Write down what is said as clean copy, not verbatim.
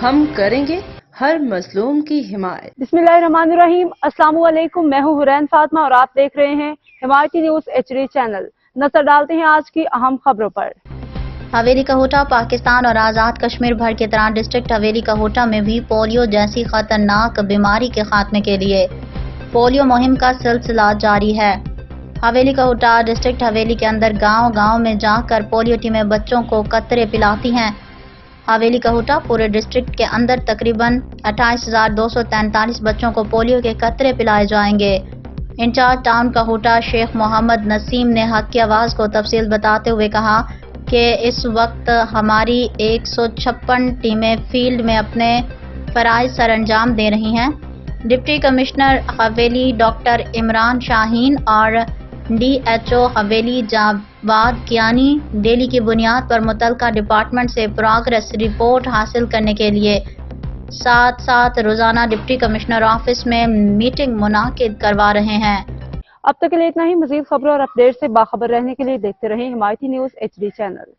ہم کریں گے ہر مظلوم کی حمایت۔ بسم اللہ الرحمن الرحیم۔ السلام علیکم، میں ہوں حرین فاطمہ اور آپ دیکھ رہے ہیں حمایتی نیوز HD چینل۔ نظر ڈالتے ہیں آج کی اہم خبروں پر۔ حویلی کہوٹہ پاکستان اور آزاد کشمیر بھر کی طرح ڈسٹرکٹ حویلی کہوٹہ میں بھی پولیو جیسی خطرناک بیماری کے خاتمے کے لیے پولیو مہم کا سلسلہ جاری ہے۔ حویلی کہوٹہ ڈسٹرکٹ حویلی کے اندر گاؤں میں جا کر پولیو ٹیمیں بچوں کو قطرے پلاتی ہیں۔ حویلی کہوٹہ پورے ڈسٹرکٹ کے اندر تقریباً 28,243 بچوں کو پولیو کے قطرے پلائے جائیں گے۔ انچارج ٹاؤن کہوٹہ شیخ محمد نسیم نے حق کی آواز کو تفصیل بتاتے ہوئے کہا کہ اس وقت ہماری 156 ٹیمیں فیلڈ میں اپنے فرائض سر انجام دے رہی ہیں۔ ڈپٹی کمشنر حویلی ڈاکٹر عمران شاہین اور DHO حویلی جاواد کیانی ڈیلی کی بنیاد پر متعلقہ ڈپارٹمنٹ سے پروگریس رپورٹ حاصل کرنے کے لیے ساتھ روزانہ ڈپٹی کمشنر آفس میں میٹنگ منعقد کروا رہے ہیں۔ اب تک کے لیے اتنا ہی۔ مزید خبروں اور اپڈیٹ سے باخبر رہنے کے لیے دیکھتے رہیں حمایتی نیوز HD چینل۔